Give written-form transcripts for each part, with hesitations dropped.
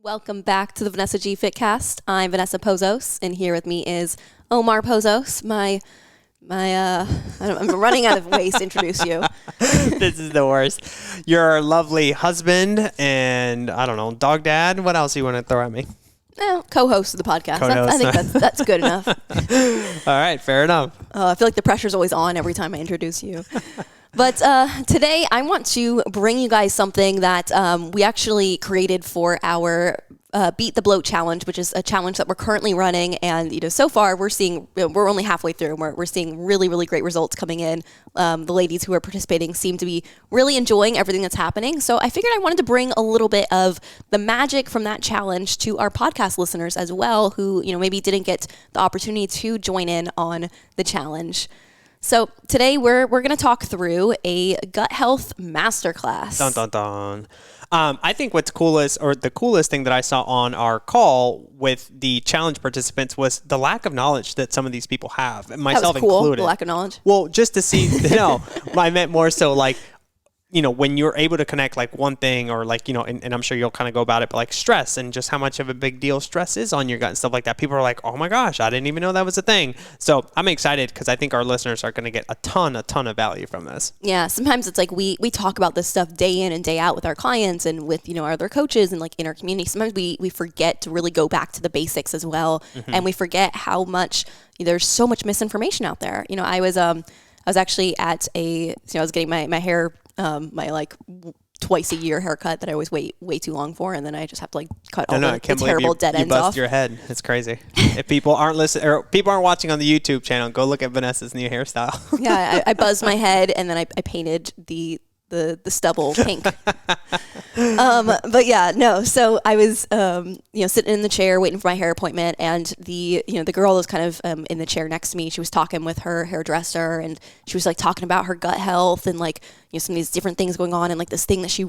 Welcome back to the Vanessa G Fitcast. I'm Vanessa Pozos, and here with me is Omar Pozos. I'm running out of ways to introduce you. This is the worst. Your lovely husband and, I don't know, dog dad. What else do you want to throw at me? No, co-host of the podcast. I think that's good enough. All right, fair enough. I feel like the pressure's always on every time I introduce you. But today I want to bring you guys something that we actually created for our Beat the Bloat challenge, which is a challenge that we're currently running. And, so far we're only halfway through, and we're seeing really, really great results coming in. The ladies who are participating seem to be really enjoying everything that's happening. So I figured I wanted to bring a little bit of the magic from that challenge to our podcast listeners as well, who, maybe didn't get the opportunity to join in on the challenge. So today we're going to talk through a gut health masterclass. Dun, dun, dun. I think the coolest thing that I saw on our call with the challenge participants was the lack of knowledge that some of these people have, myself that was cool, included. The lack of knowledge? Well, just to see, I meant more so like, when you're able to connect like one thing or like, and I'm sure you'll kind of go about it, but like stress and just how much of a big deal stress is on your gut and stuff like that. People are like, oh my gosh, I didn't even know that was a thing. So I'm excited because I think our listeners are going to get a ton of value from this. Yeah. Sometimes it's like we talk about this stuff day in and day out with our clients and with, our other coaches and like in our community. Sometimes we forget to really go back to the basics as well. Mm-hmm. And we forget how much there's so much misinformation out there. I was actually at I was getting my hair my like twice a year haircut that I always wait way too long for, and then I just have to like cut all the terrible dead ends off. You bust your head. It's crazy. If people aren't listening or people aren't watching on the YouTube channel, go look at Vanessa's new hairstyle. Yeah, I buzzed my head and then I painted the stubble pink. But yeah, no. So I was, sitting in the chair waiting for my hair appointment, and the girl was kind of in the chair next to me. She was talking with her hairdresser, and she was like talking about her gut health and like some of these different things going on, and like this thing that she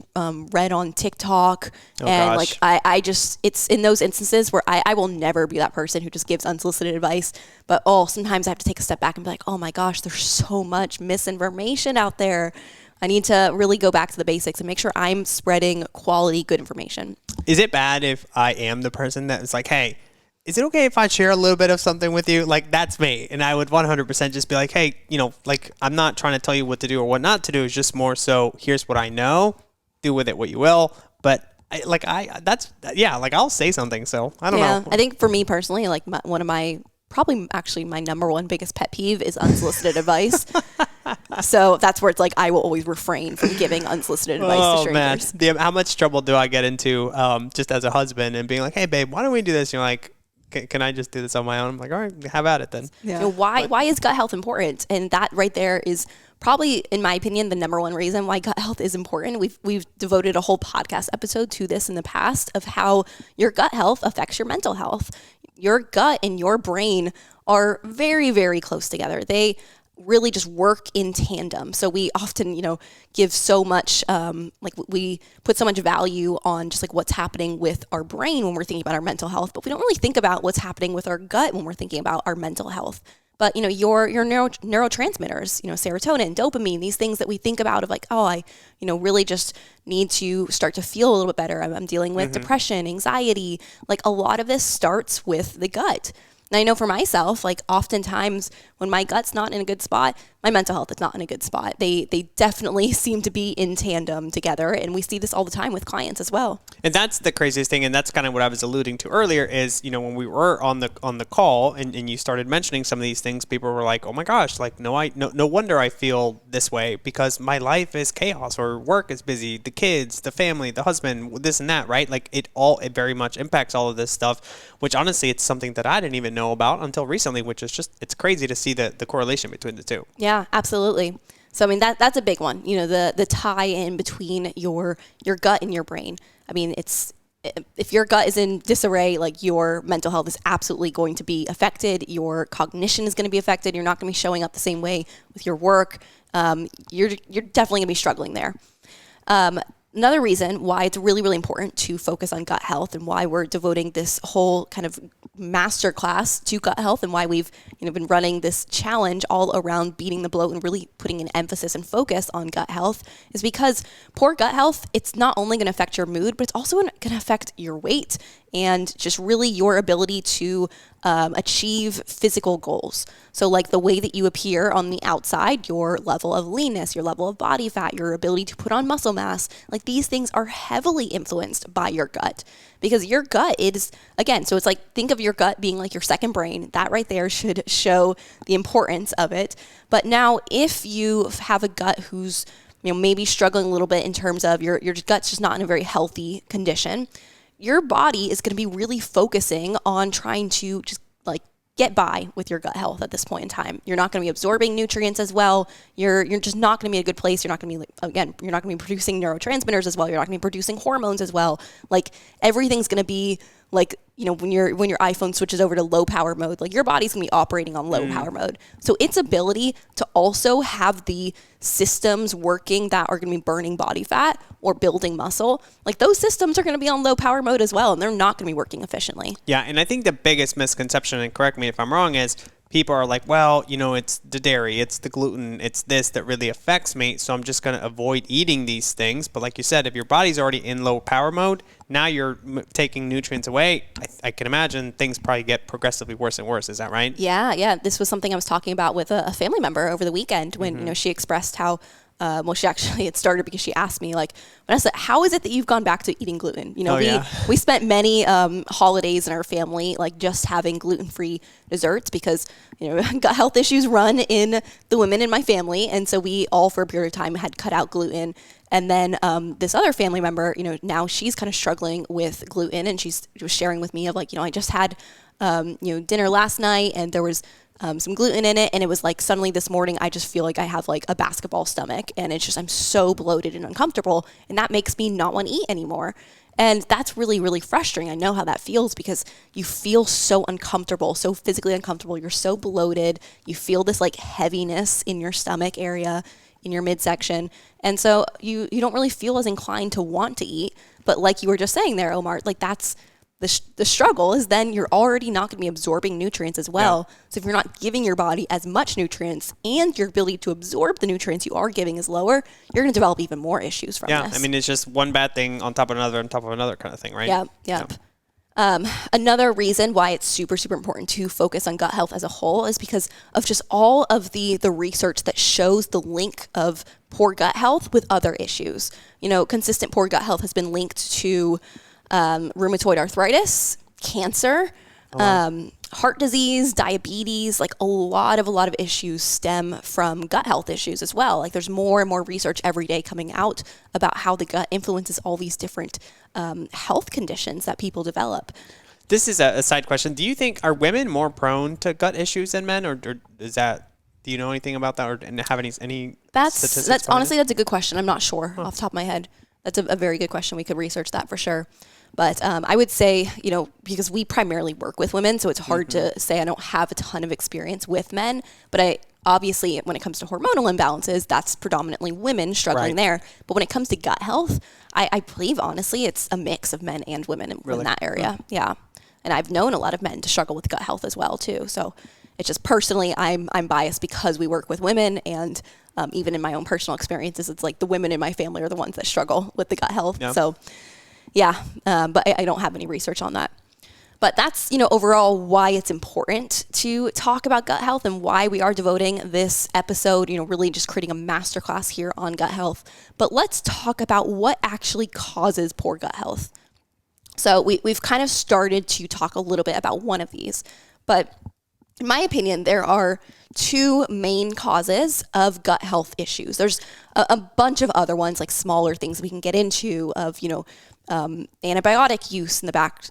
read on TikTok. And gosh. Like I just, it's in those instances where I will never be that person who just gives unsolicited advice. But sometimes I have to take a step back and be like, oh my gosh, there's so much misinformation out there. I need to really go back to the basics and make sure I'm spreading quality, good information. Is it bad if I am the person that is like, hey, is it okay if I share a little bit of something with you? Like, that's me. And I would 100% just be like, hey, like, I'm not trying to tell you what to do or what not to do. It's just more so, here's what I know. Do with it what you will. But I'll say something. So I don't know. I think for me personally, like one of my, probably actually my number one biggest pet peeve is unsolicited advice. So that's where it's like I will always refrain from giving unsolicited advice to strangers. Man. How much trouble do I get into just as a husband and being like, hey, babe, why don't we do this? And you're like, can I just do this on my own? I'm like, all right, have at it then. Yeah. Why is gut health important? And that right there is probably, in my opinion, the number one reason why gut health is important. We've devoted a whole podcast episode to this in the past of how your gut health affects your mental health. Your gut and your brain are very, very close together. They really just work in tandem. So we often, give so much, we put so much value on just like what's happening with our brain when we're thinking about our mental health, but we don't really think about what's happening with our gut when we're thinking about our mental health. But, your neurotransmitters, serotonin, dopamine, these things that we think about of like, I really just need to start to feel a little bit better. I'm dealing with depression, anxiety. Like a lot of this starts with the gut. And I know for myself, like oftentimes when my gut's not in a good spot, my mental health is not in a good spot. They definitely seem to be in tandem together. And we see this all the time with clients as well. And that's the craziest thing. And that's kind of what I was alluding to earlier is, when we were on the call and you started mentioning some of these things, people were like, oh my gosh, like, no wonder I feel this way because my life is chaos or work is busy, the kids, the family, the husband, this and that, right? Like it very much impacts all of this stuff, which honestly, it's something that I didn't even know about until recently, which is just, it's crazy to see the correlation between the two. Yeah, absolutely. So, I mean, that's a big one, the tie in between your gut and your brain. I mean, if your gut is in disarray, like your mental health is absolutely going to be affected. Your cognition is going to be affected. You're not going to be showing up the same way with your work. You're definitely going to be struggling there. Another reason why it's really, really important to focus on gut health and why we're devoting this whole kind of masterclass to gut health and why we've been running this challenge all around beating the bloat and really putting an emphasis and focus on gut health is because poor gut health, it's not only going to affect your mood, but it's also going to affect your weight and just really your ability to achieve physical goals. So like the way that you appear on the outside, your level of leanness, your level of body fat, your ability to put on muscle mass, like these things are heavily influenced by your gut because your gut is, again, so it's like, think of your gut being like your second brain. That right there should show the importance of it. But now if you have a gut who's, maybe struggling a little bit in terms of your gut's just not in a very healthy condition, your body is going to be really focusing on trying to just like get by with your gut health at this point in time. You're not going to be absorbing nutrients as well. You're just not going to be in a good place. You're not going to be, again, you're not going to be producing neurotransmitters as well. You're not going to be producing hormones as well. Like everything's going to be like, when your iPhone switches over to low power mode, like your body's gonna be operating on low power mode. So its ability to also have the systems working that are gonna be burning body fat or building muscle, like those systems are gonna be on low power mode as well, and they're not gonna be working efficiently. Yeah, and I think the biggest misconception, and correct me if I'm wrong, is people are like, well, it's the dairy, it's the gluten, it's this that really affects me, so I'm just going to avoid eating these things. But like you said, if your body's already in low power mode, now you're taking nutrients away. I can imagine things probably get progressively worse and worse. Is that right? Yeah. This was something I was talking about with a family member over the weekend when, she expressed how she actually, it started because she asked me, like, Vanessa, how is it that you've gone back to eating gluten? We spent many holidays in our family, like, just having gluten-free desserts because, gut health issues run in the women in my family. And so we all, for a period of time, had cut out gluten. And then this other family member, now she's kind of struggling with gluten. And she was sharing with me of, like, I just had, dinner last night and there was some gluten in it, and it was like suddenly this morning I just feel like I have like a basketball stomach, and it's just I'm so bloated and uncomfortable, and that makes me not want to eat anymore. And that's really, really frustrating. I know how that feels because you feel so uncomfortable, so physically uncomfortable. You're so bloated. You feel this like heaviness in your stomach area, in your midsection, and so you don't really feel as inclined to want to eat. But like you were just saying there, Omar, like that's the struggle is then you're already not going to be absorbing nutrients as well. Yeah. So if you're not giving your body as much nutrients and your ability to absorb the nutrients you are giving is lower, you're going to develop even more issues from this. Yeah, I mean, it's just one bad thing on top of another kind of thing, right? Yep. Another reason why it's super, super important to focus on gut health as a whole is because of just all of the research that shows the link of poor gut health with other issues. Consistent poor gut health has been linked to rheumatoid arthritis, cancer, heart disease, diabetes, like a lot of issues stem from gut health issues as well. Like there's more and more research every day coming out about how the gut influences all these different health conditions that people develop. This is a side question. Do you think, are women more prone to gut issues than men, or is that, do you know anything about that, or have any statistics? That's honestly, that's a good question. I'm not sure off the top of my head. That's a very good question. We could research that for sure. But I would say, because we primarily work with women, so it's hard to say. I don't have a ton of experience with men, but obviously when it comes to hormonal imbalances, that's predominantly women struggling there. But when it comes to gut health, I believe, honestly, it's a mix of men and women in that area. Yeah. And I've known a lot of men to struggle with gut health as well, too. So it's just personally, I'm biased because we work with women, and even in my own personal experiences, it's like the women in my family are the ones that struggle with the gut health. Yep. So but I don't have any research on that. But that's, overall why it's important to talk about gut health and why we are devoting this episode, really just creating a masterclass here on gut health. But let's talk about what actually causes poor gut health. So we've kind of started to talk a little bit about one of these, but in my opinion, there are two main causes of gut health issues. There's a bunch of other ones, like smaller things we can get into of, antibiotic use in the back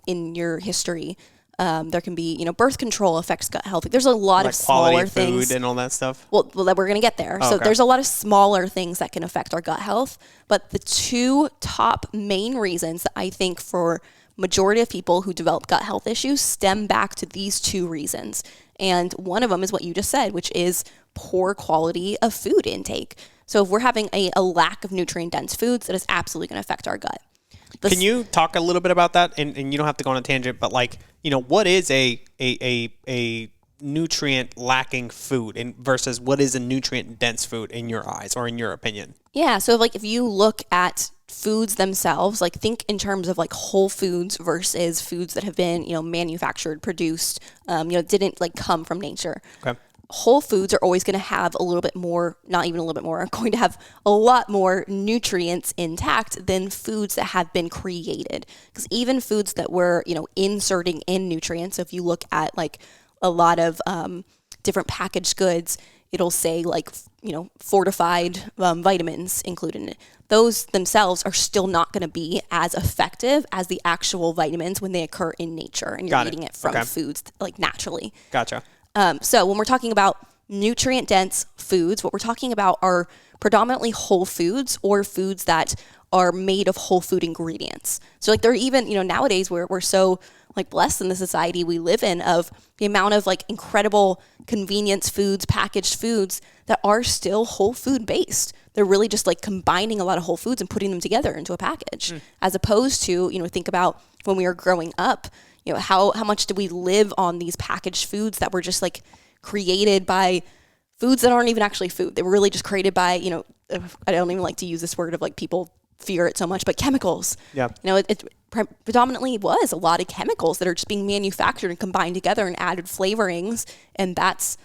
in your history. There can be, birth control affects gut health. There's a lot of smaller things. Food and all that stuff. Well, we're going to get there. So there's a lot of smaller things that can affect our gut health. But the two top main reasons that I think for majority of people who develop gut health issues stem back to these two reasons. And one of them is what you just said, which is poor quality of food intake. So if we're having a lack of nutrient dense foods, that is absolutely going to affect our gut. Can you talk a little bit about that? And you don't have to go on a tangent, but like, what is a nutrient lacking food versus what is a nutrient dense food in your eyes or in your opinion? Yeah. So like if you look at foods themselves, like think in terms of like whole foods versus foods that have been, manufactured, produced, didn't like come from nature. Okay. Whole foods are always going to have a little bit more, not even a little bit more, are going to have a lot more nutrients intact than foods that have been created. Because even foods that we're, inserting in nutrients, so if you look at like a lot of different packaged goods, it'll say like, fortified vitamins included in it. Those themselves are still not going to be as effective as the actual vitamins when they occur in nature and you're eating it from foods like naturally. Gotcha. So when we're talking about nutrient-dense foods, what we're talking about are predominantly whole foods or foods that are made of whole food ingredients. So like they're even, nowadays we're so like blessed in the society we live in of the amount of like incredible convenience foods, packaged foods that are still whole food based. They're really just like combining a lot of whole foods and putting them together into a package, as opposed to, think about when we were growing up, how much do we live on these packaged foods that were just like created by foods that aren't even actually food. They were really just created by, I don't even like to use this word of like people fear it so much, but chemicals. Yeah. It predominantly was a lot of chemicals that are just being manufactured and combined together and added flavorings. And that's,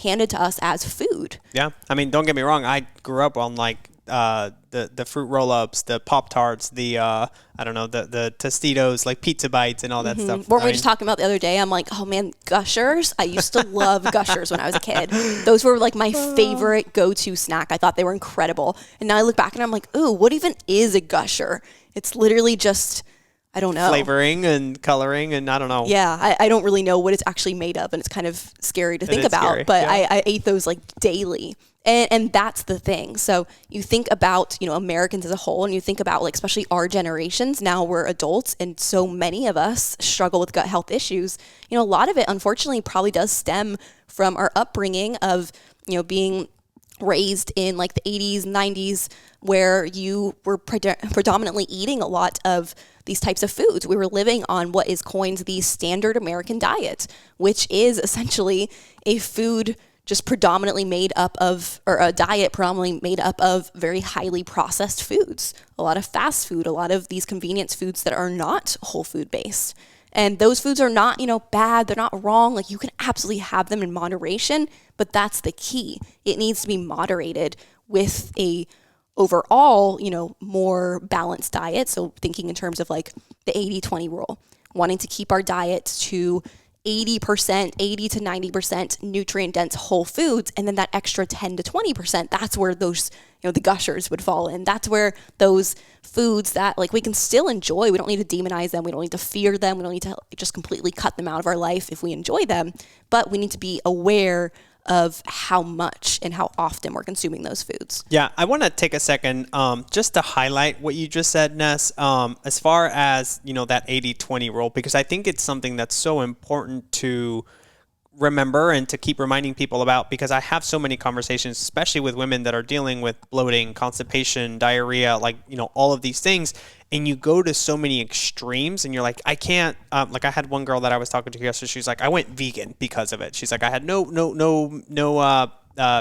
handed to us as food. Yeah. I mean, don't get me wrong. I grew up on like the fruit roll-ups, the Pop-Tarts, the the Tostitos, like pizza bites and all that stuff. Weren't we just talking about the other day? I'm like, oh man, Gushers. I used to love Gushers when I was a kid. Those were like my favorite go-to snack. I thought they were incredible. And now I look back and I'm like, ooh, what even is a Gusher? It's literally just, I don't know. Flavoring and coloring and I don't know. Yeah, I don't really know what it's actually made of, and it's kind of scary to think about. Scary. But yeah. I ate those like daily. And that's the thing. So you think about, Americans as a whole, and you think about like, especially our generations, now we're adults and so many of us struggle with gut health issues. A lot of it, unfortunately, probably does stem from our upbringing of, being raised in like the 80s, 90s, where you were predominantly eating a lot of these types of foods. We were living on what is coined the standard American diet, which is essentially a food just predominantly made up of, or a diet predominantly made up of very highly processed foods, a lot of fast food, a lot of these convenience foods that are not whole food based. And those foods are not, bad. They're not wrong. Like you can absolutely have them in moderation, but that's the key. It needs to be moderated with a overall, more balanced diet. So thinking in terms of like the 80-20 rule, wanting to keep our diet to 80 to 90% nutrient dense whole foods. And then that extra 10 to 20%, that's where those, the Gushers would fall in. That's where those foods that like we can still enjoy. We don't need to demonize them. We don't need to fear them. We don't need to just completely cut them out of our life if we enjoy them, but we need to be aware of how much and how often we're consuming those foods. Yeah, I want to take a second just to highlight what you just said, Ness, as far as, that 80-20 rule, because I think it's something that's so important to remember and to keep reminding people about, because I have so many conversations, especially with women that are dealing with bloating, constipation, diarrhea, like, all of these things. And you go to so many extremes and you're like, I can't, like I had one girl that I was talking to yesterday. She's like, I went vegan because of it. She's like, I had no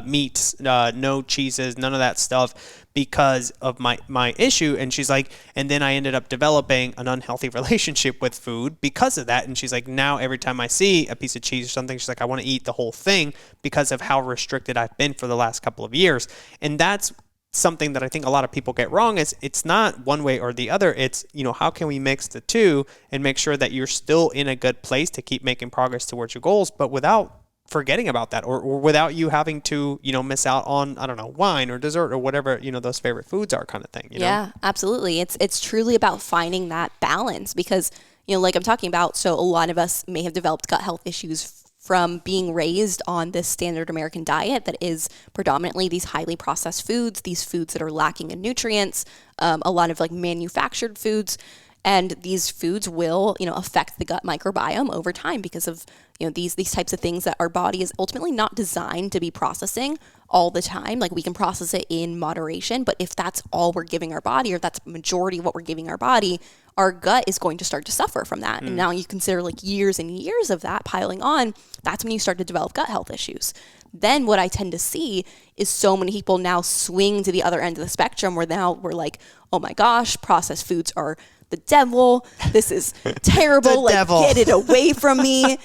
meats, no cheeses, none of that stuff because of my issue. And she's like, and then I ended up developing an unhealthy relationship with food because of that. And she's like, now every time I see a piece of cheese or something, she's like, I want to eat the whole thing because of how restricted I've been for the last couple of years. And that's something that I think a lot of people get wrong. Is it's not one way or the other. It's, how can we mix the two and make sure that you're still in a good place to keep making progress towards your goals, but without forgetting about that or without you having to, miss out on, I don't know, wine or dessert or whatever, those favorite foods are kind of thing. Yeah, absolutely. It's truly about finding that balance because, like I'm talking about, so a lot of us may have developed gut health issues from being raised on this standard American diet that is predominantly these highly processed foods, these foods that are lacking in nutrients, a lot of like manufactured foods. And these foods will, affect the gut microbiome over time because of, these types of things that our body is ultimately not designed to be processing all the time. Like we can process it in moderation, but if that's all we're giving our body, or that's majority of what we're giving our body, our gut is going to start to suffer from that. And now you consider like years and years of that piling on, that's when you start to develop gut health issues. Then what I tend to see is so many people now swing to the other end of the spectrum where now we're like, oh my gosh, processed foods are the devil. This is terrible. Like, get it away from me.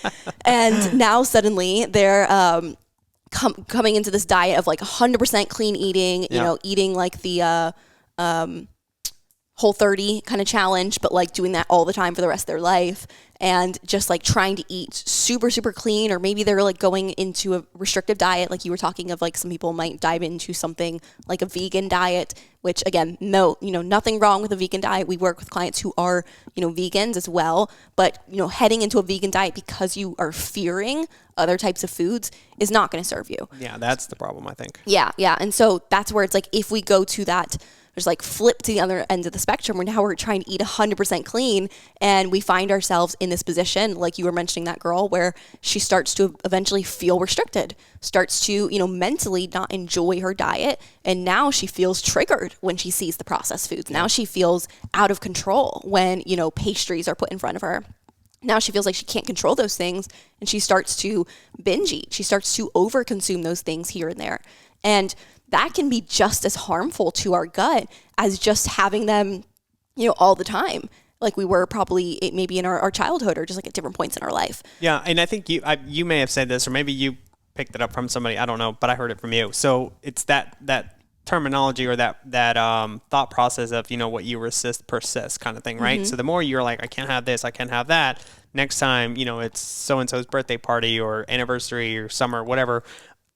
And now suddenly they're coming into this diet of like 100% clean eating, eating like the Whole30 kind of challenge, but like doing that all the time for the rest of their life, and just like trying to eat super, super clean. Or maybe they're like going into a restrictive diet. Like you were talking of, like some people might dive into something like a vegan diet, which again, nothing wrong with a vegan diet. We work with clients who are, vegans as well, but heading into a vegan diet because you are fearing other types of foods is not going to serve you. Yeah, that's the problem, I think. Yeah. And so that's where it's like, if we go to that, there's like flip to the other end of the spectrum where now we're trying to eat 100% clean, and we find ourselves in this position, like you were mentioning that girl, where she starts to eventually feel restricted, starts to, mentally not enjoy her diet. And now she feels triggered when she sees the processed foods. Now she feels out of control when, pastries are put in front of her. Now she feels like she can't control those things, and she starts to binge eat. She starts to overconsume those things here and there. And that can be just as harmful to our gut as just having them, all the time, like we were probably maybe in our childhood, or just like at different points in our life. Yeah, and I think you may have said this, or maybe you picked it up from somebody, I don't know, but I heard it from you. So it's that terminology, or that thought process of, what you resist persists kind of thing, right? Mm-hmm. So the more you're like, I can't have this, I can't have that, next time, it's so-and-so's birthday party or anniversary or summer, whatever,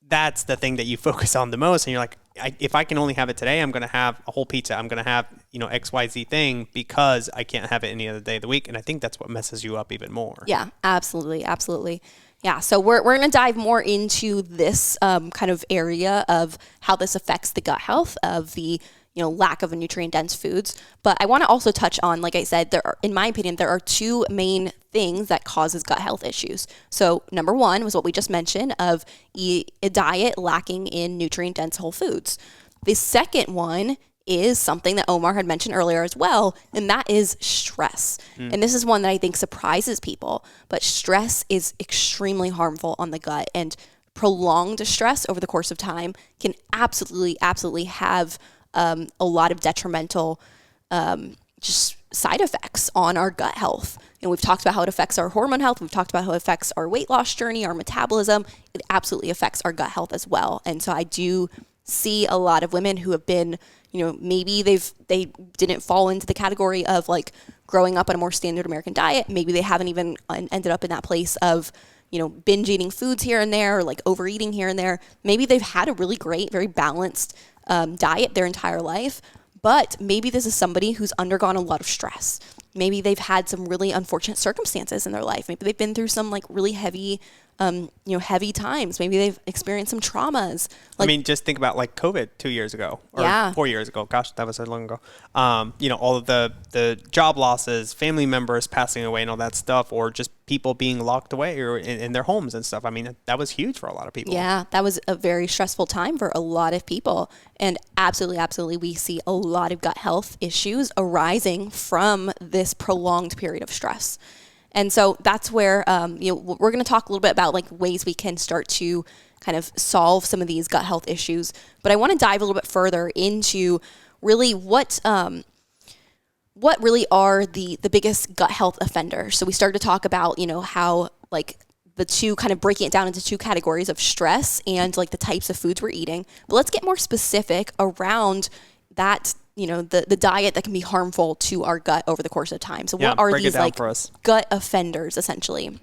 that's the thing that you focus on the most. And you're like, if I can only have it today, I'm going to have a whole pizza. I'm going to have, XYZ thing, because I can't have it any other day of the week. And I think that's what messes you up even more. Yeah, absolutely. Absolutely. Yeah. So we're going to dive more into this kind of area of how this affects the gut health of the lack of nutrient dense foods. But I want to also touch on, like I said, in my opinion, there are two main things that causes gut health issues. So number one was what we just mentioned of a diet lacking in nutrient dense whole foods. The second one is something that Omar had mentioned earlier as well, and that is stress. And this is one that I think surprises people, but stress is extremely harmful on the gut, and prolonged stress over the course of time can absolutely have a lot of detrimental just side effects on our gut health. And we've talked about how it affects our hormone health. We've talked about how it affects our weight loss journey, our metabolism. It absolutely affects our gut health as well. And so I do see a lot of women who have been, maybe they didn't fall into the category of like growing up on a more standard American diet. Maybe they haven't even ended up in that place of, binge eating foods here and there, or like overeating here and there. Maybe they've had a really great, very balanced diet their entire life, but maybe this is somebody who's undergone a lot of stress. Maybe they've had some really unfortunate circumstances in their life. Maybe they've been through some like really heavy, heavy times. Maybe they've experienced some traumas. Just think about like COVID 2 years ago, or 4 years ago. Gosh, that was so long ago. All of the job losses, family members passing away and all that stuff, or just people being locked away or in their homes and stuff. That was huge for a lot of people. Yeah, that was a very stressful time for a lot of people. And absolutely, we see a lot of gut health issues arising from this prolonged period of stress. And so that's where, we're going to talk a little bit about like ways we can start to kind of solve some of these gut health issues. But I want to dive a little bit further into really what really are the biggest gut health offenders. So we started to talk about, how like the two, kind of breaking it down into two categories of stress and like the types of foods we're eating. But let's get more specific around that, the diet that can be harmful to our gut over the course of time. So what are these like gut offenders essentially?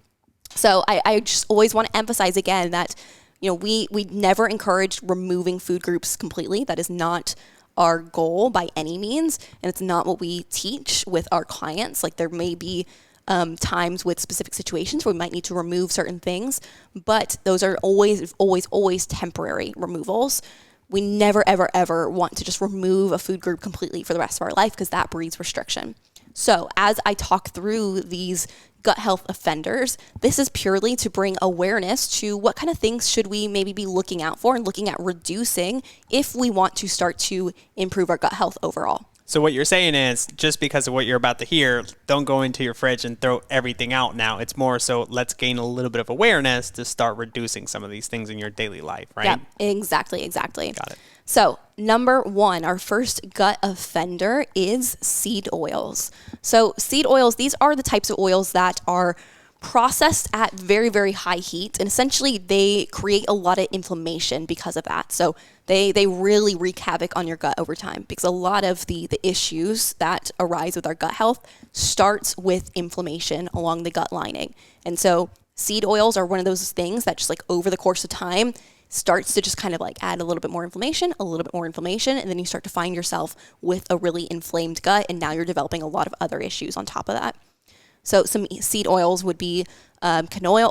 So I just always want to emphasize again that, we never encourage removing food groups completely. That is not our goal by any means. And it's not what we teach with our clients. Like there may be times with specific situations where we might need to remove certain things, but those are always temporary removals. We never, ever, ever want to just remove a food group completely for the rest of our life, because that breeds restriction. So as I talk through these gut health offenders, this is purely to bring awareness to what kind of things should we maybe be looking out for and looking at reducing if we want to start to improve our gut health overall. So what you're saying is, just because of what you're about to hear, don't go into your fridge and throw everything out now. It's more so let's gain a little bit of awareness to start reducing some of these things in your daily life, right? Yeah, exactly. Got it. So number one, our first gut offender is seed oils. So seed oils, these are the types of oils that are processed at very, very high heat. And essentially they create a lot of inflammation because of that. So they really wreak havoc on your gut over time, because a lot of the issues that arise with our gut health starts with inflammation along the gut lining. And so seed oils are one of those things that just like over the course of time starts to just kind of like add a little bit more inflammation, and then you start to find yourself with a really inflamed gut, and now you're developing a lot of other issues on top of that. So some seed oils would be canola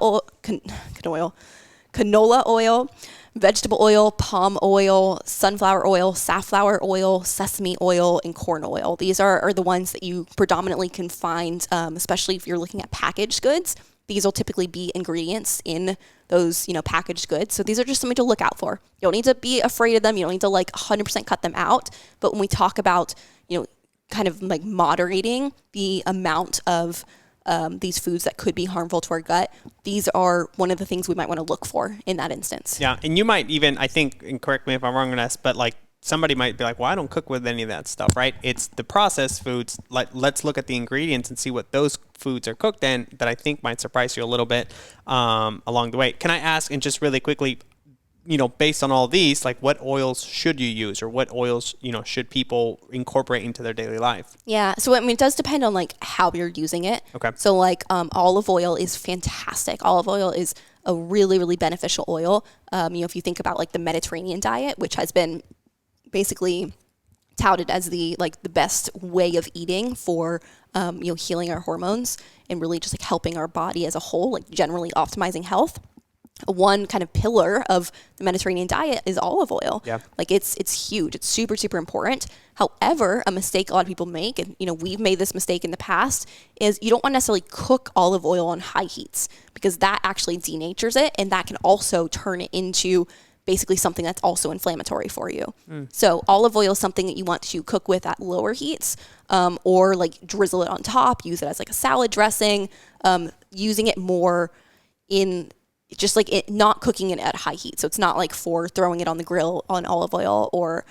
oil, vegetable oil, palm oil, sunflower oil, safflower oil, sesame oil, and corn oil. These are the ones that you predominantly can find, especially if you're looking at packaged goods. These will typically be ingredients in those, packaged goods. So these are just something to look out for. You don't need to be afraid of them. You don't need to 100% cut them out. But when we talk about, kind of like moderating the amount of these foods that could be harmful to our gut, these are one of the things we might want to look for in that instance. Yeah, and you might even, I think, and correct me if I'm wrong on this, but somebody might be like, well, I don't cook with any of that stuff, right? It's the processed foods. Let's look at the ingredients and see what those foods are cooked in, that I think might surprise you a little bit along the way. Can I ask, and just really quickly, based on all these, what oils should you use, or what oils, should people incorporate into their daily life? Yeah. So, it does depend on how you're using it. Okay. So olive oil is fantastic. Olive oil is a really, really beneficial oil. If you think about the Mediterranean diet, which has been basically touted as the best way of eating for, healing our hormones and really just helping our body as a whole, generally optimizing health. One kind of pillar of the Mediterranean diet is olive oil. Yeah. It's huge. It's super, super important. However, a mistake a lot of people make, and we've made this mistake in the past, is you don't want to necessarily cook olive oil on high heats, because that actually denatures it, and that can also turn it into basically something that's also inflammatory for you. So olive oil is something that you want to cook with at lower heats, or drizzle it on top, use it as a salad dressing, using it more in just not cooking it at high heat. So it's not for throwing it on the grill on olive oil, or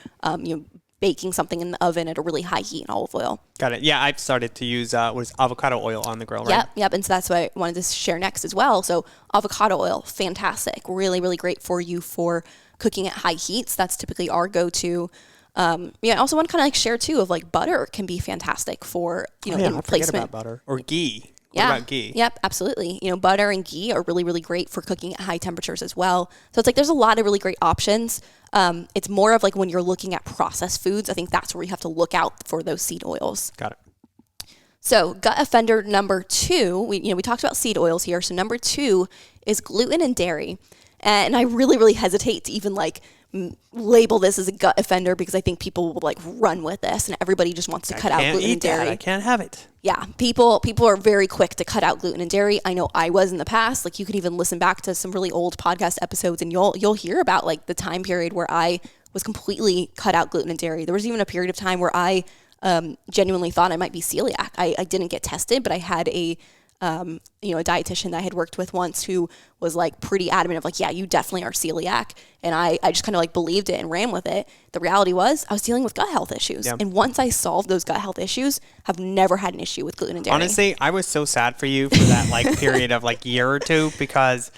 baking something in the oven at a really high heat in olive oil. Got it. Yeah, I've started to use avocado oil on the grill, right? Yep. And so that's what I wanted to share next as well. So avocado oil, fantastic. Really, really great for you for cooking at high heats. That's typically our go-to. I also want to kind of share too of butter can be fantastic for, I forget about butter. Or ghee. What about ghee? Yep, absolutely. Butter and ghee are really, really great for cooking at high temperatures as well. So it's there's a lot of really great options. It's more of when you're looking at processed foods, I think that's where you have to look out for those seed oils. Got it. So gut offender number 2, we talked about seed oils here. So number 2 is gluten and dairy. And I really, really hesitate to even label this as a gut offender, because I think people will run with this, and everybody just wants to cut out gluten and dairy. I can't have it. Yeah, people are very quick to cut out gluten and dairy. I know I was in the past. You can even listen back to some really old podcast episodes, and you'll hear about the time period where I was completely cut out gluten and dairy. There was even a period of time where I genuinely thought I might be celiac. I didn't get tested, but I had a dietitian that I had worked with once who was pretty adamant of yeah, you definitely are celiac. And I just kind of believed it and ran with it. The reality was I was dealing with gut health issues. Yeah. And once I solved those gut health issues, I've never had an issue with gluten and dairy. Honestly, I was so sad for you for that period of year or two, because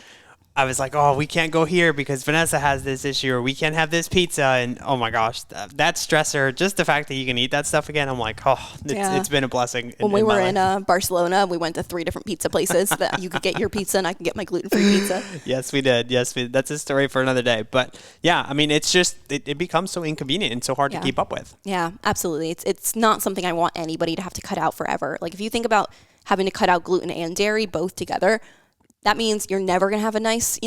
I was we can't go here because Vanessa has this issue, or we can't have this pizza. And oh my gosh, that stressor, just the fact that you can eat that stuff again, I'm it's been a blessing. When we were in Barcelona, we went to 3 different pizza places that you could get your pizza and I could get my gluten-free pizza. Yes, we did. That's a story for another day. But yeah, it's just, it becomes so inconvenient and so hard to keep up with. Yeah, absolutely. It's not something I want anybody to have to cut out forever. If you think about having to cut out gluten and dairy both together, that means you're never going to have a nice,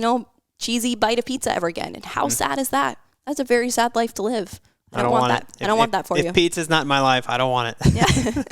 cheesy bite of pizza ever again. And how sad is that? That's a very sad life to live. I don't want that. I don't want that for you. If pizza's not in my life, I don't want it. Yeah.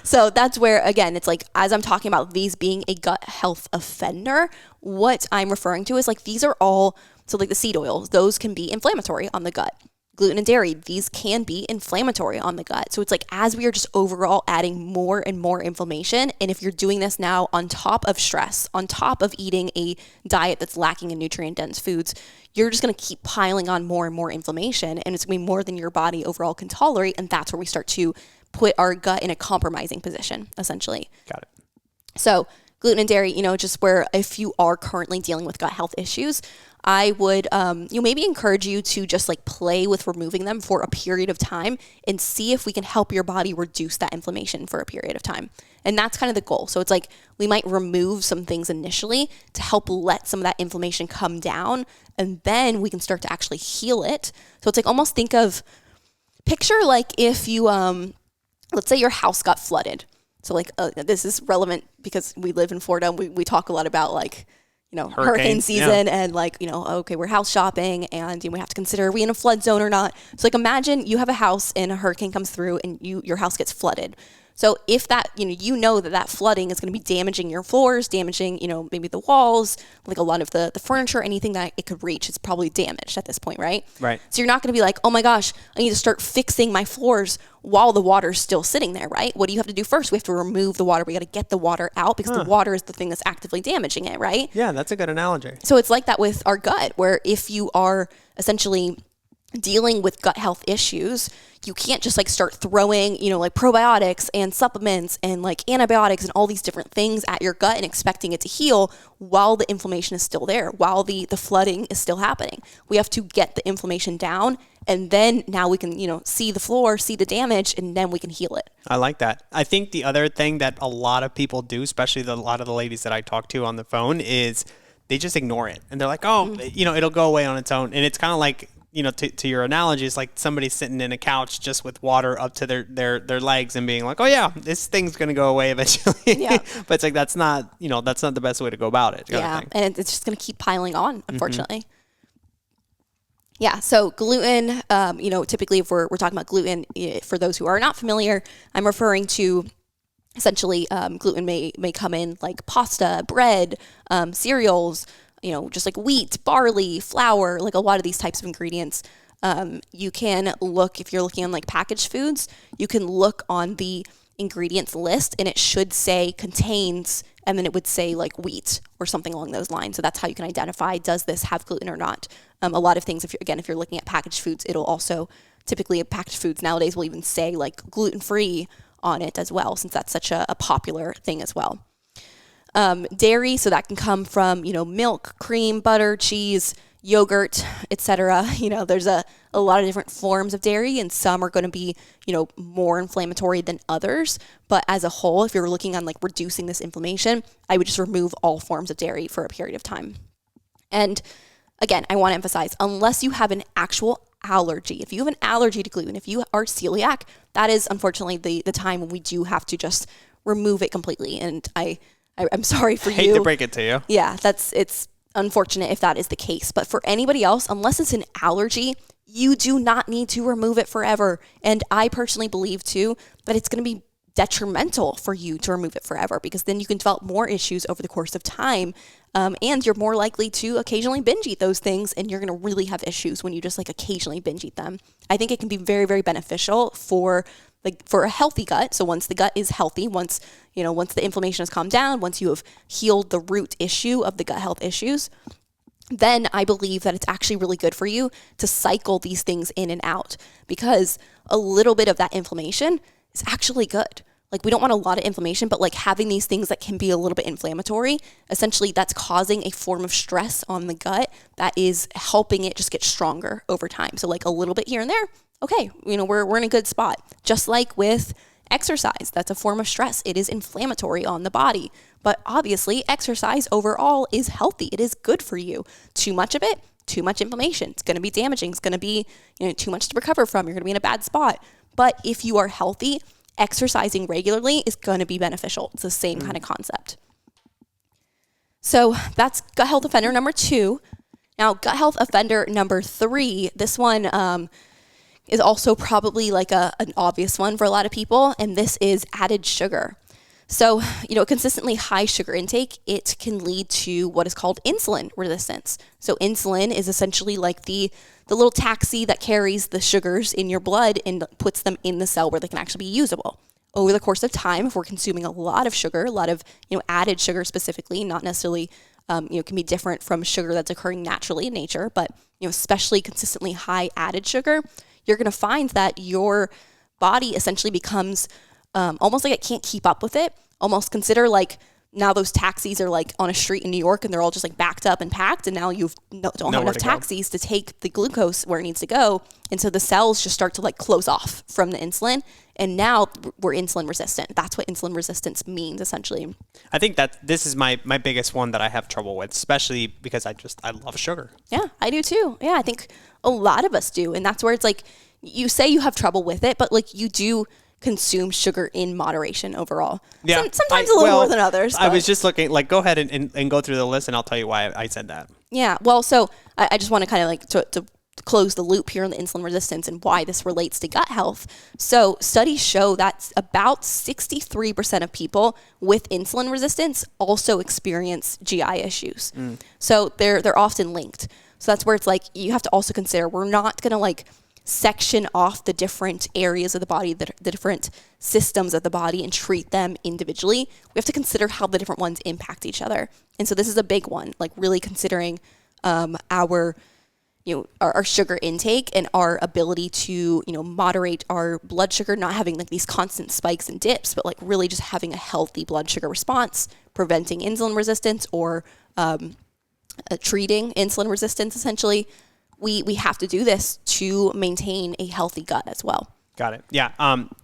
So that's where, again, it's like, as I'm talking about these being a gut health offender, what I'm referring to is like, these are all, so like the seed oils, those can be inflammatory on the gut. Gluten and dairy, these can be inflammatory on the gut. So it's like, as we are just overall adding more and more inflammation, and if you're doing this now on top of stress, on top of eating a diet that's lacking in nutrient-dense foods, you're just going to keep piling on more and more inflammation, and it's going to be more than your body overall can tolerate, and that's where we start to put our gut in a compromising position, essentially. Got it. So gluten and dairy, just where if you are currently dealing with gut health issues, I would maybe encourage you to just like play with removing them for a period of time and see if we can help your body reduce that inflammation for a period of time. And that's kind of the goal. So it's like we might remove some things initially to help let some of that inflammation come down, and then we can start to actually heal it. So it's like almost picture like if you, let's say your house got flooded. So like this is relevant because we live in Florida and we talk a lot about like, hurricane season and like, okay, we're house shopping and we have to consider, are we in a flood zone or not? So like imagine you have a house and a hurricane comes through and your house gets flooded. So if that, that flooding is going to be damaging your floors, damaging, maybe the walls, like a lot of the furniture, anything that it could reach is probably damaged at this point, right? Right. So you're not going to be like, oh my gosh, I need to start fixing my floors while the water's still sitting there, right? What do you have to do first? We have to remove the water. We got to get the water out because the water is the thing that's actively damaging it, right? Yeah, that's a good analogy. So it's like that with our gut, where if you are essentially dealing with gut health issues, you can't just like start throwing, like probiotics and supplements and like antibiotics and all these different things at your gut and expecting it to heal while the inflammation is still there, while the flooding is still happening. We have to get the inflammation down, and then now we can, see the floor, see the damage, and then we can heal it. I like that. I think the other thing that a lot of people do, especially a lot of the ladies that I talk to on the phone, is they just ignore it. And they're like, it'll go away on its own. And it's kind of like, to your analogy, it's like somebody sitting in a couch just with water up to their legs and being like, oh yeah, this thing's going to go away eventually. Yeah. But it's like, that's not the best way to go about it. Yeah. And it's just going to keep piling on, unfortunately. Mm-hmm. Yeah. So gluten, typically if we're talking about gluten, for those who are not familiar, I'm referring to essentially, gluten may come in like pasta, bread, cereals, just like wheat, barley, flour, like a lot of these types of ingredients. You can look, if you're looking on like packaged foods, you can look on the ingredients list and it should say contains, and then it would say like wheat or something along those lines. So that's how you can identify, does this have gluten or not? A lot of things, if you're looking at packaged foods, it'll also, typically packaged foods nowadays will even say like gluten-free on it as well, since that's such a popular thing as well. Dairy, so that can come from, milk, cream, butter, cheese, yogurt, etc. There's a lot of different forms of dairy, and some are going to be, more inflammatory than others. But as a whole, if you're looking on like reducing this inflammation, I would just remove all forms of dairy for a period of time. And again, I want to emphasize, unless you have an actual allergy, if you have an allergy to gluten, if you are celiac, that is unfortunately the time when we do have to just remove it completely. And I'm sorry for you. Hate to break it to you. Yeah, it's unfortunate if that is the case. But for anybody else, unless it's an allergy, you do not need to remove it forever. And I personally believe too that it's going to be detrimental for you to remove it forever, because then you can develop more issues over the course of time. And you're more likely to occasionally binge eat those things, and you're going to really have issues when you just like occasionally binge eat them. I think it can be very, very beneficial for a healthy gut. So once the gut is healthy, once the inflammation has calmed down, once you have healed the root issue of the gut health issues, then I believe that it's actually really good for you to cycle these things in and out, because a little bit of that inflammation is actually good. Like, we don't want a lot of inflammation, but like having these things that can be a little bit inflammatory, essentially that's causing a form of stress on the gut that is helping it just get stronger over time. So like a little bit here and there, okay, we're in a good spot. Just like with exercise, that's a form of stress. It is inflammatory on the body, but obviously exercise overall is healthy. It is good for you. Too much of it, too much inflammation. It's going to be damaging. It's going to be too much to recover from. You're going to be in a bad spot. But if you are healthy, exercising regularly is going to be beneficial. It's the same kind of concept. So that's gut health offender number 2. Now, gut health offender number 3, this one is also probably like an obvious one for a lot of people, and this is added sugar. So, consistently high sugar intake, it can lead to what is called insulin resistance. So insulin is essentially like the little taxi that carries the sugars in your blood and puts them in the cell where they can actually be usable. Over the course of time, if we're consuming a lot of sugar, a lot of, added sugar specifically, not necessarily, can be different from sugar that's occurring naturally in nature, but, especially consistently high added sugar, you're going to find that your body essentially becomes almost like it can't keep up with it. Almost consider like now those taxis are like on a street in New York and they're all just like backed up and packed, and now you don't have enough taxis to take the glucose where it needs to go. And so the cells just start to like close off from the insulin, and now we're insulin resistant. That's what insulin resistance means essentially. I think that this is my biggest one that I have trouble with, especially because I love sugar. Yeah, I do too. Yeah, I think a lot of us do. And that's where it's like, you say you have trouble with it, but like you do consume sugar in moderation overall. Yeah. Sometimes a little more than others. I was just looking, like, go ahead and go through the list and I'll tell you why I said that. Yeah. Well, so I just want to kind of like to close the loop here on the insulin resistance and why this relates to gut health. So studies show that about 63% of people with insulin resistance also experience GI issues. So they're often linked. So that's where it's like, you have to also consider, we're not going to like section off the different areas of the body, the different systems of the body, and treat them individually. We have to consider how the different ones impact each other. And so this is a big one, like really considering our sugar intake and our ability to, moderate our blood sugar, not having like these constant spikes and dips, but like really just having a healthy blood sugar response, preventing insulin resistance or treating insulin resistance essentially. We have to do this to maintain a healthy gut as well. Got it. Yeah.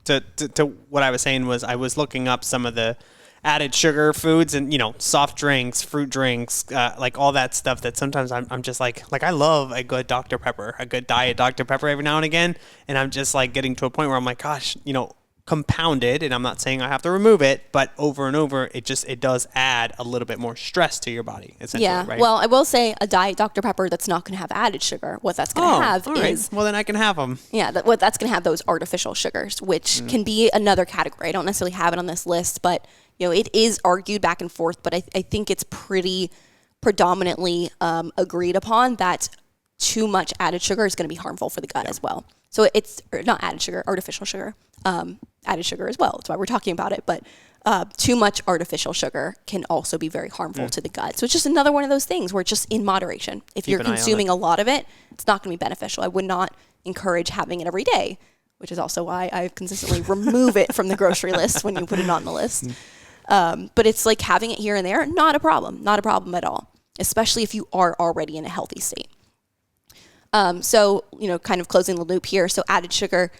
To what I was saying was I was looking up some of the added sugar foods and, soft drinks, fruit drinks, like all that stuff that sometimes I'm just like I love a good Dr. Pepper, a good diet Dr. Pepper every now and again. And I'm just like getting to a point where I'm like, gosh, compounded, and I'm not saying I have to remove it, but over and over, it does add a little bit more stress to your body, essentially, yeah. Right? Well, I will say a diet Dr. Pepper that's not going to have added sugar. What that's going to have is... Well, then I can have them. Yeah, what that's going to have those artificial sugars, which can be another category. I don't necessarily have it on this list, but, it is argued back and forth, but I think it's pretty predominantly agreed upon that too much added sugar is going to be harmful for the gut as well. So it's not added sugar, artificial sugar. Added sugar as well. That's why we're talking about it. But too much artificial sugar can also be very harmful to the gut. So it's just another one of those things where it's just in moderation. If you're consuming a lot of it, it's not going to be beneficial. I would not encourage having it every day, which is also why I consistently remove it from the grocery list when you put it on the list. But it's like having it here and there, not a problem at all, especially if you are already in a healthy state. So, kind of closing the loop here. So added sugar,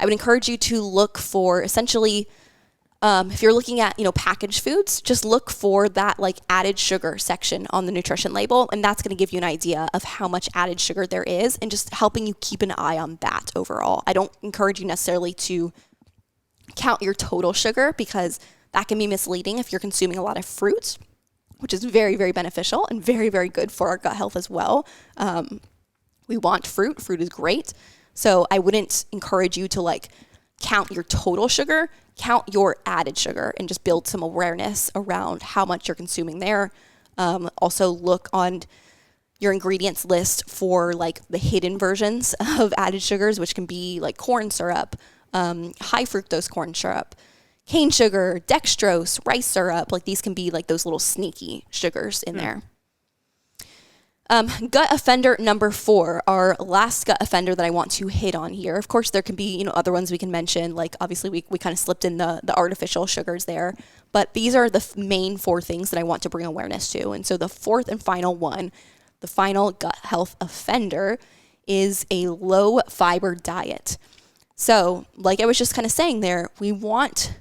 I would encourage you to look for essentially, if you're looking at, packaged foods, just look for that like added sugar section on the nutrition label. And that's going to give you an idea of how much added sugar there is and just helping you keep an eye on that overall. I don't encourage you necessarily to count your total sugar because that can be misleading if you're consuming a lot of fruits, which is very, very beneficial and very, very good for our gut health as well. We want fruit. Fruit is great. So I wouldn't encourage you to like count your total sugar, count your added sugar, and just build some awareness around how much you're consuming there. Also look on your ingredients list for like the hidden versions of added sugars, which can be like corn syrup, high fructose corn syrup, cane sugar, dextrose, rice syrup. Like these can be like those little sneaky sugars in there. Gut offender number 4, our last gut offender that I want to hit on here. Of course, there can be, other ones we can mention. Like obviously we kind of slipped in the artificial sugars there, but these are the main 4 things that I want to bring awareness to. And so the fourth and final one, the final gut health offender, is a low fiber diet. So like I was just kind of saying there, we want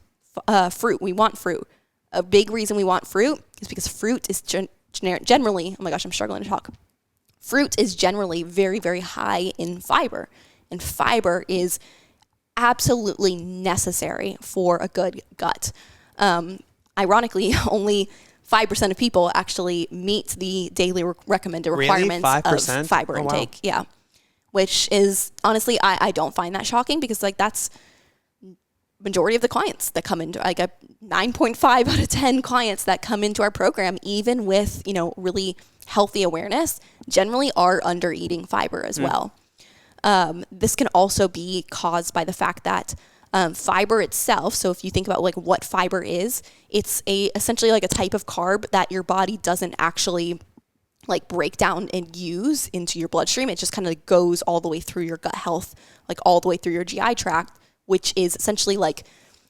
fruit. We want fruit. A big reason we want fruit is because fruit is generally, oh my gosh, I'm struggling to talk. Fruit is generally very, very high in fiber, and fiber is absolutely necessary for a good gut. Ironically, only 5% of people actually meet the daily recommended requirements of fiber intake. Yeah. which is honestly, I don't find that shocking because like that's majority of the clients that come into, like a 9.5 out of 10 clients that come into our program, even with, really healthy awareness, generally are under eating fiber as well. This can also be caused by the fact that fiber itself, so if you think about like what fiber is, it's essentially like a type of carb that your body doesn't actually like break down and use into your bloodstream. It just kind of goes all the way through your gut health, like all the way through your GI tract, which is essentially like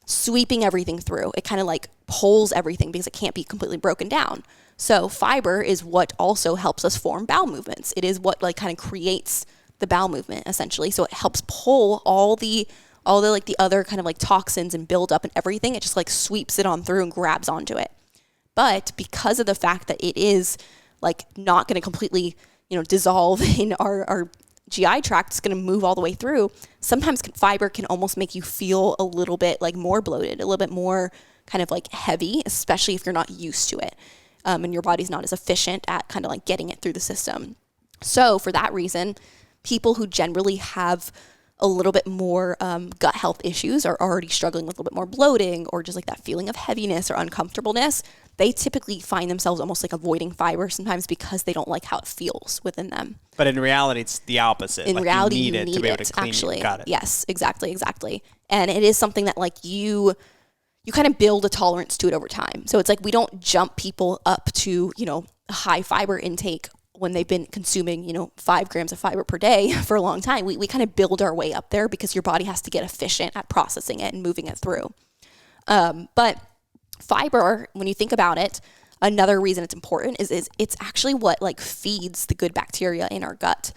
sweeping everything through. It kind of like pulls everything because it can't be completely broken down. So fiber is what also helps us form bowel movements. It is what like kind of creates the bowel movement essentially. So it helps pull all the like the other kind of like toxins and buildup and everything. It just like sweeps it on through and grabs onto it. But because of the fact that it is like not going to completely, dissolve in our GI tract, is going to move all the way through. Sometimes fiber can almost make you feel a little bit like more bloated, a little bit more kind of like heavy, especially if you're not used to it. And your body's not as efficient at kind of like getting it through the system. So for that reason, people who generally have a little bit more gut health issues are already struggling with a little bit more bloating or just like that feeling of heaviness or uncomfortableness. They typically find themselves almost like avoiding fiber sometimes because they don't like how it feels within them. But in reality, it's the opposite. In like reality, you need it to be able to clean actually. you. Got it. Yes, exactly. And it is something that like you kind of build a tolerance to it over time. So it's like we don't jump people up to, a high fiber intake when they've been consuming, 5 grams of fiber per day for a long time. We kind of build our way up there because your body has to get efficient at processing it and moving it through. But fiber, when you think about it, another reason it's important is it's actually what like feeds the good bacteria in our gut.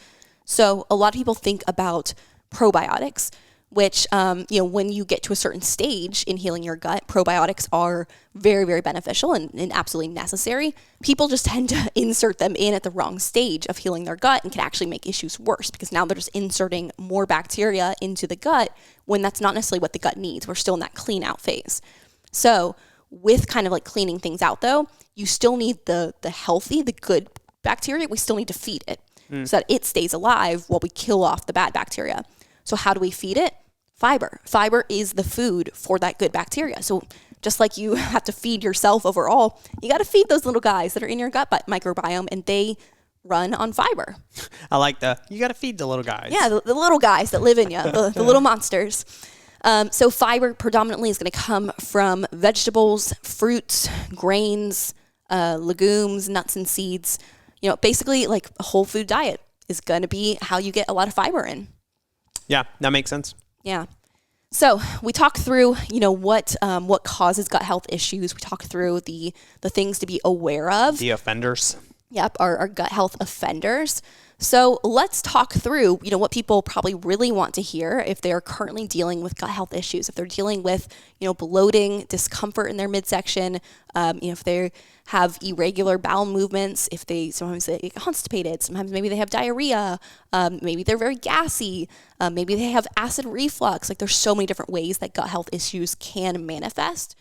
So a lot of people think about probiotics, which, when you get to a certain stage in healing your gut, probiotics are very, very beneficial and absolutely necessary. People just tend to insert them in at the wrong stage of healing their gut and can actually make issues worse because now they're just inserting more bacteria into the gut when that's not necessarily what the gut needs. We're still in that clean out phase. So with kind of like cleaning things out though, you still need the healthy, the good bacteria. We still need to feed it so that it stays alive while we kill off the bad bacteria. So how do we feed it? Fiber. Fiber is the food for that good bacteria. So just like you have to feed yourself overall, you got to feed those little guys that are in your gut microbiome, and they run on fiber. I like you got to feed the little guys. Yeah, the little guys that live in you, the little monsters. So fiber predominantly is going to come from vegetables, fruits, grains, legumes, nuts and seeds. Basically like a whole food diet is going to be how you get a lot of fiber in. Yeah, that makes sense. Yeah. So we talk through, what causes gut health issues. We talk through the things to be aware of. The offenders. Yep, our gut health offenders. So let's talk through, what people probably really want to hear if they are currently dealing with gut health issues. If they're dealing with, bloating, discomfort in their midsection, if they have irregular bowel movements, if sometimes they get constipated, sometimes maybe they have diarrhea, maybe they're very gassy, maybe they have acid reflux. Like there's so many different ways that gut health issues can manifest.